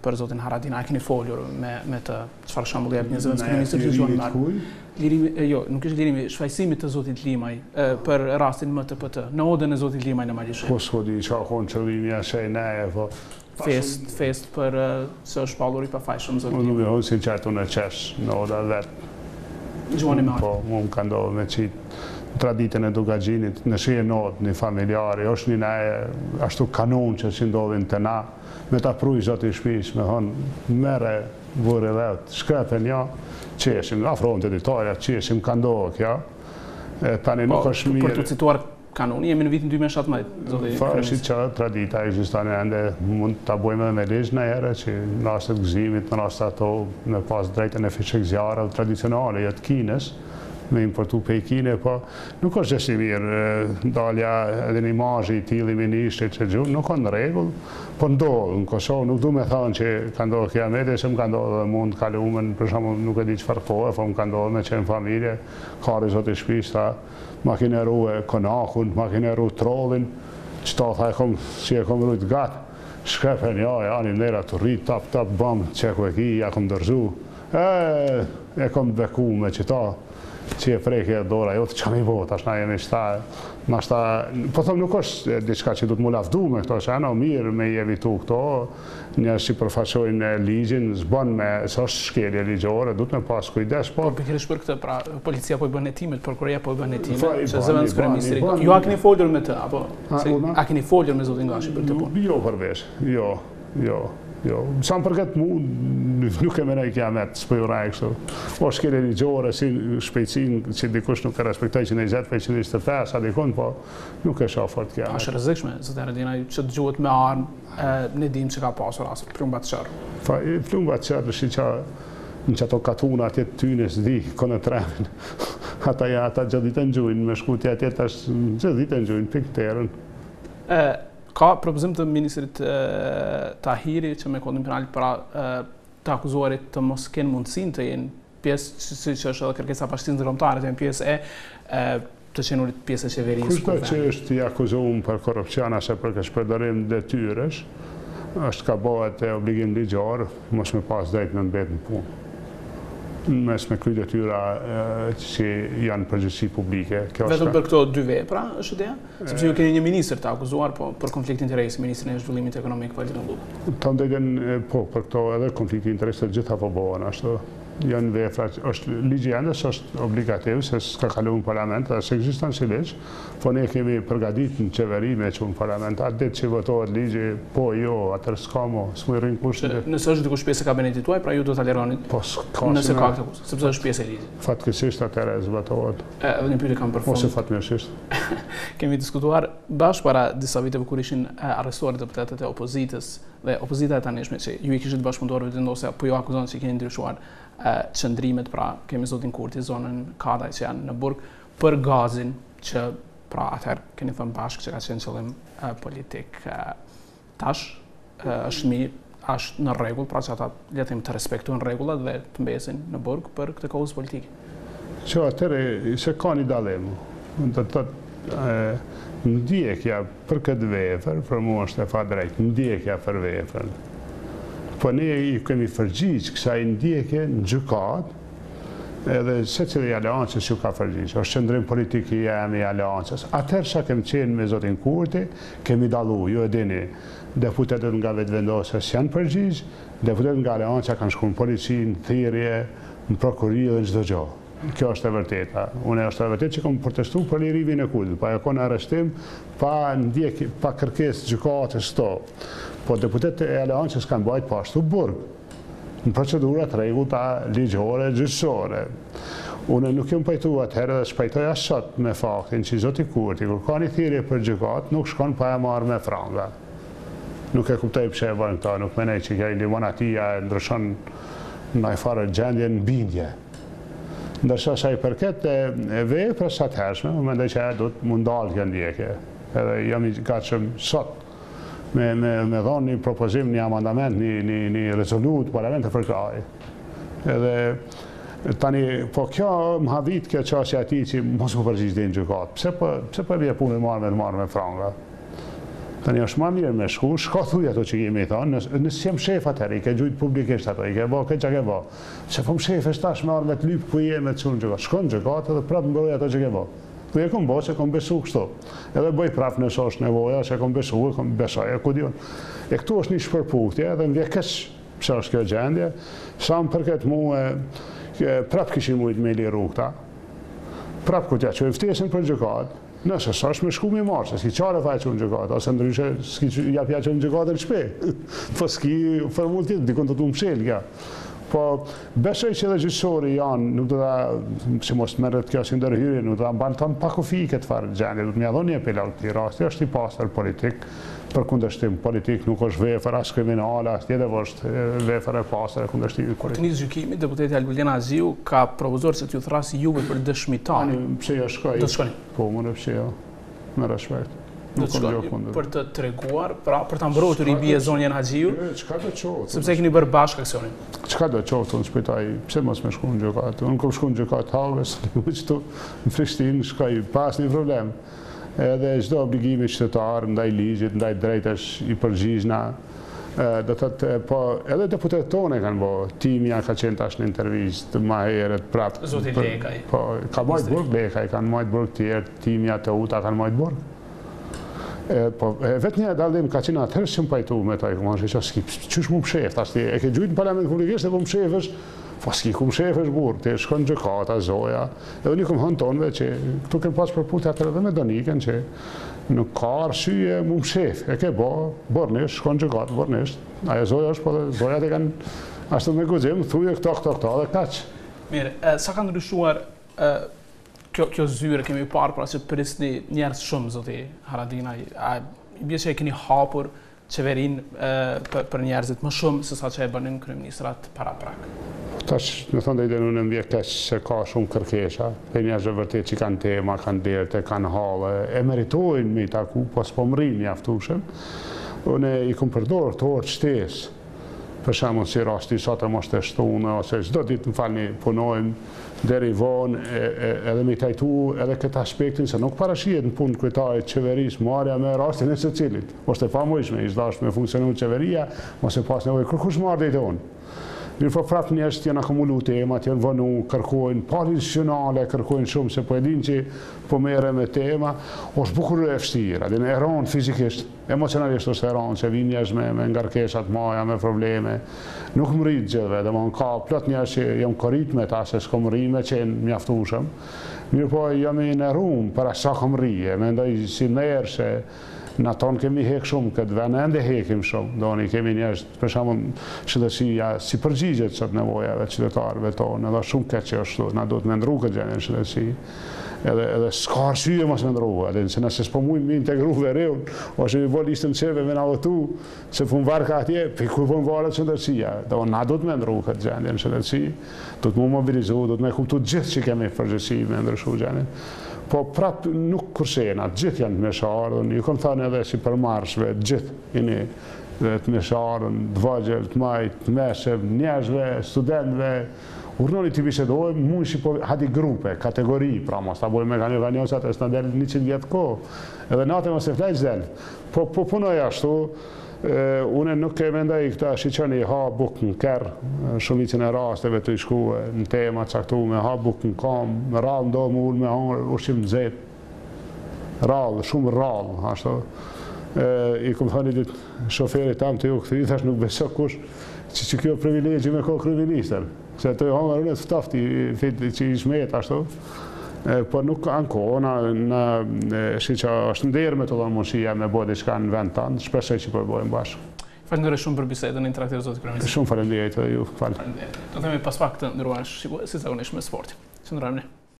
për zotin Haradinaj. Keni folur me të çfarë shembulli jep një zëvendës kryeministër që gjuan me armë. Lirimi, jo, nuk është lirimi, shfaqësimit të zotit Limaj për rastin MTPT, në odën e zotit Limaj në Malishe. Po s'kodi qa konë qëllimi asaj neje, po... Fest për së është pallur i pafajshëm zotit Limaj. Unë nuk si qëtu në qesh në oda vetë. Gjuani me armë. Po, mu më ka ndohë me qitë traditën e Dugagjinit, në shije nodë, një familjari, është një neje, ashtu kanon që ndodhin të na, me ta pruj zotë i shpish, me thonë, mere vërë dhe, shkrepen ja, qeshim, afrohen të ditarja, qeshim, ka ndohë kja, tani nuk është mirë. Për të cituar kanoni, jemi në vitin 2017, zotë i Fa është që tradita ekziston ende, mund të bojmë edhe me ligjë në herë, që në rastet gëzimit, në rastet ato, me pas drejtën e fishek zjarë, tradicionale, jetë Kines, me importu pej Kine, po nuk është gjësi mirë, dalja edhe një imazhi i tili ministri që gjumë, nuk ka në regull, po ndohë në Kosovë, nuk du me thonë që ka ndohë kiamete, se më ka ndohë dhe mund kalumen, për shumë nuk e di që farkohë, po më ka ndohë me qenë familje, kari zotë i shpista, makineru e konakun, makineru trollin, që ta tha si e kom rujt gatë, shkepen, ja, një nera të rrit, tap, bam, qeku e ki, ja kom dërzu, e kom beku me që ta, që e prejke e dora, jo të që mi bot, ashtë na jemi shta, po thëmë nuk është diçka që du të mu lafdu me këto, që anë o mirë me i evitu këto, njërë që përfaqojnë ligjin, zbën me, së është shkelje ligjore, du të me pas kujdes, po... Pikërisht për këtë, pra, policia po i bën hetimet, prokuroria po i bën hetimet, që zëvendës kryeministri. Ju a keni folur me të, apo? A keni folur me zotin Gashi për të punë? Jo përveç, jo. Sa më përket mu, nuk e menaj kiamet, s'po ju raj kështu. O shkele ligjore, si shpejtësin që dikush nuk e respektaj që në 20-25, a dikun, po nuk e shoh fort kiamet. A është rrezikshme, zotë Haradinaj, që të gjuhet me armë, ne dim që ka pasur asë plumbat qërë. Plumbat qërë është që në që ato katuna atje të tyne s'di, konë të tremin. Ata gjithë ditë në gjujnë, me shkutja atje të është gjithë ditë në gjujnë, pikë terën. Ka propozim të ministrit Tahiri që me kodin penal pra të akuzuarit të mos kenë mundësin të jenë pjesë që është edhe kërkesa pashtinë ndërkombëtare, të jenë pjesë të qenurit pjesë e qeverisë. Kushto që është i akuzuar për korrupsion ose për shpërdorim detyresh, është ka bëhet e obligim ligjor, mos me pas drejt në mbet në punë. Mes me kry detyra që janë përgjithësi publike. Vetëm për këto dy vepra është ideja? Sepse ju keni një ministër të akuzuar për konflikt interesi, ministrin e zhvillimit ekonomik Valentin Lluka. Të ndajden, po, për këto edhe konflikti interesi të gjitha po bëhen, ashtu. Janë vepra, është ligji endës është obligativ, se s'ka kalu në parlament, dhe se ekziston si ligj, po ne kemi përgadit në qeveri me që në parlament, atë ditë që votohet ligji, po jo, atër s'ka mo, s'mu i rinë kushtë. Nëse është dikush pjesë e kabinetit tuaj, pra ju do të alergonit nëse ka këtë kushtë, sepse është pjesë e ligjit. Fatkesisht atër e zvotohet. Edhe një pyetje kam për fund. Ose fatmirësisht. Kemi diskutuar bashkë para disa viteve kur ishin arrestuar deputetët e opozitës dhe opozita e tanishme që ju i kishit bashkëpunëtorëve të vendosja, po ju akuzon se keni ndryshuar qëndrimet, pra kemi zotin Kurti, zonën Kadaj që janë në Burg, për gazin që pra atëherë keni thënë bashkë që ka qenë qëllim politik. Tash është në rregull, pra që ata letim të respektojnë rregullat dhe të mbesin në Burg për këtë kozë politike. Që atëre, se ka një dalim, ndjekja për këtë vepër, për mua është e fa drejt, ndjekja për vepër. Po ne I kemi përgjigj kësaj ndjekje në gjykat, edhe se cilë I aleancës ju ka përgjigj, është qëndrim politik I jemi I aleancës. Atëherë sa kemi qenë me zotin Kurti, kemi dalu, ju e dini, deputetet nga vetëvendosës janë përgjigj, deputetet nga aleanca kanë shku në polici, në thirrje, në prokuri dhe në çdo gjë. Kjo është e vërteta. Unë është e vërtetë që kam protestu për lirimin e Kurtit, pa e konë arrestim, pa kërkesë gjykatës këto. Po deputetet e aleancës kanë bajt pashtu burg, në procedurat rregullta ligjore, gjyqësore. Unë nuk jam pajtu atëherë dhe shpajtoj as sot me faktin që zoti Kurti, kur ka një thirrje për gjykat, nuk shkon pa e marrë me franga. Nuk e kuptoj pse e bën këta, nuk menej që kjo limonatia e ndryshon ndaj farë gjendje në bindje. Ndërsa sa I përket veprës së atëhershme, unë mendoj që ajo do të mundal kjo ndjekje. Edhe jam I gatshëm sot me dhënë një propozim, një amandament, një rezolut parlament për kaj. Edhe tani, po kjo më havit kjo qasja ati që mos më përgjigj dhe në gjykat. Pse po bje punë marrë me franga? Tani është ma mirë me shko thuj ato që kemi thonë, nësë jem shef atëherë, I ke gjujtë publikisht ato, I ke bo, këtë që ke bo. Se po më shef e shtash me arë me të lypë ku je me të sunë gjykat. Shko në gjykat edhe prapë më bëroj ato që ke bo. Ku e kom bo, se kom besu kështu. Edhe bëj prapë nësë është nevoja, se kom besu, kom besoj, e ku dion. E këtu është një shpërpuktje, edhe më vjekesh pse është kjo gjendje, sa më përket mu prapë kishin mujtë me liru këta. Prapë ku tja që e ftesën për gjykat, nëse s'është me shku mi marë, se s'ki qare fa e që në gjykat, ose ndryshe s'ki japja që në gjykat e në shpe. Po s'ki formull tjetë, dikon të të mshel kja. Po besoj që dhe gjyqësori janë, nuk do të që mos merret kjo si ndërhyrje, nuk do të mbanë tonë pa kufi këtë farë gjendje, do të mja dhonë një apel këtij rasti, është I pastër politik, për kundërshtim politik, nuk është vepër as kriminale, as tjetër është vepër e pastër e kundërstimit politik. Kur nis gjykimi, deputeti Albuliana Aziu ka propozuar se t'ju thrasi juve për dëshmitar. Pse jo shkoj? Do të shkoni? Po, më pse jo, me respekt. Do të shkoni për të treguar, pra për ta mbrojtur I bie zonjën Haxhiu. Çka do të qoftë? Sepse keni bërë bashkë aksionin. Çka do të qoftë, unë shpëtoj, pse mos më shkon në gjykat? Unë kam shkuar në gjykat Havës, këtu në Prishtinë shkoj pas një problem. Edhe çdo obligimi qytetar ndaj ligjit, ndaj drejtës I përgjigjna. Do thotë, po edhe deputetët tonë kanë bë, timja ka qenë tash në intervistë më herët prapë. Zoti Lekaj. Po, ka marrë burg Lekaj, kanë marrë burg tjerë, timja të uta kanë marrë burg. Po vetë një dallim ka qenë atëherë që më pajtu me ta, qysh mu mshef, e ke gjujtë në parlament publikisht e ku mshefësh, po s'ki ku mshefësh burë, të shkon gjykata, zoja, edhe një këmë hënë tonëve që këtu kemë pas përputë atër edhe me Doniken që nuk ka arsye mu mshef, e ke bornisht, shkon gjykata, bornisht, ajo zoja është, po dhe zojat e kanë ashtu me guxim, thuje këto dhe kaq. Mire, sa ka ndryshuar kjo zyre kemi parë pra që të prisni njerëz shumë, zoti Haradinaj, I bie që e keni hapur qeverin për njerëzit më shumë se sa që e bënin kryeministrat para prak. Tash, në thonë dhe unë më vjekeq se ka shumë kërkesha, e njerëzve vërtet që kanë tema, kanë derte, kanë hallë, e meritojnë me I taku, po s'po mrin mjaftueshëm. Unë I kom përdorur të orë qtes, për shembull si rasti sot e mos të shtunë, ose çdo ditë më falni punojmë deri vonë edhe me tajtu edhe këtë aspektin se nuk parashihet në punë kryetarit qeverisë marrja me rastin e secilit. Është e pamundshme, I dashur me funksionu qeveria, mos e pas nevojë kërkush marrë deri tonë. Mirë po prapë njerëzit janë akumulu temat, janë vënu, kërkojnë paradisjonale, kërkojnë shumë se po e dinë që po merren me tema, është bukur e vështirë, e rënë fizikisht, emocionalisht është e rënë, se vinë njerëz me ngarkesat maja, me probleme, nuk më rritë gjithve, dhe më ka plot njerëz që jam korrit me ta, se s'kom rri me qenë mjaftueshëm, mirë po jam I nderuar para sa kom rrije, mendoj si merr se në tonë kemi hek shumë këtë vend, ende hekim shumë, doni kemi njerëz, për shembull shëndetësia si përgjigjet sot nevojave qytetarëve tonë, edhe shumë keq që është, na duhet me ndru këtë gjendje në shëndetësi. Edhe s'ka arsye mos me ndru, se nëse s'po mujnë me integru vereun, ose me bë listën çeve me na votu, se pun varka atje, ku pun varet shëndetësia. Do na duhet me ndru këtë gjendje në shëndetësi, duhet me mobilizu, duhet me kuptu gjithë që kemi përgjegjësi me ndryshu gjendjen. Po prapë nuk kursena, gjithë janë të mesharën, ju kom thënë edhe si për marshve, gjithë jeni të mesharën, të vogël, të majtë, të meshëm, njerëzve, studentëve, Urnoni ti bisedoj, mund shqipoj hadi grupe, kategori, pra mos ta bojmë me kanë organizat, është na del 100 vjet kohë. Edhe natë mos e flaj del. Po punoj ashtu. Unë nuk e mendoj këta shiqoni ha buk në kerr, shumicën e rasteve të shku në tema caktuar, ha buk në kam, me rall ndo më ul me ushqim të nxehtë. Rall, shumë rall, ashtu. I kom thënë ditë shoferit tam të ju këthy, thash nuk beso kush që kjo privilegji me kohë kryeministën. Se të hangar unë të ftafti që i shmet ashtu. Po nuk anko, në shiqa është nderë me të dhonë mundësia me bodi shka në vend tanë, shpesoj që po e bojmë bashkë. Falenderoj shumë për bisedën interaktive, zotë kryeminist. Shumë falenderoj të ju, falë. Do themi pas pak të ndërruar shqipoj, si zakonisht me sporti. Që ndërrojmë ne.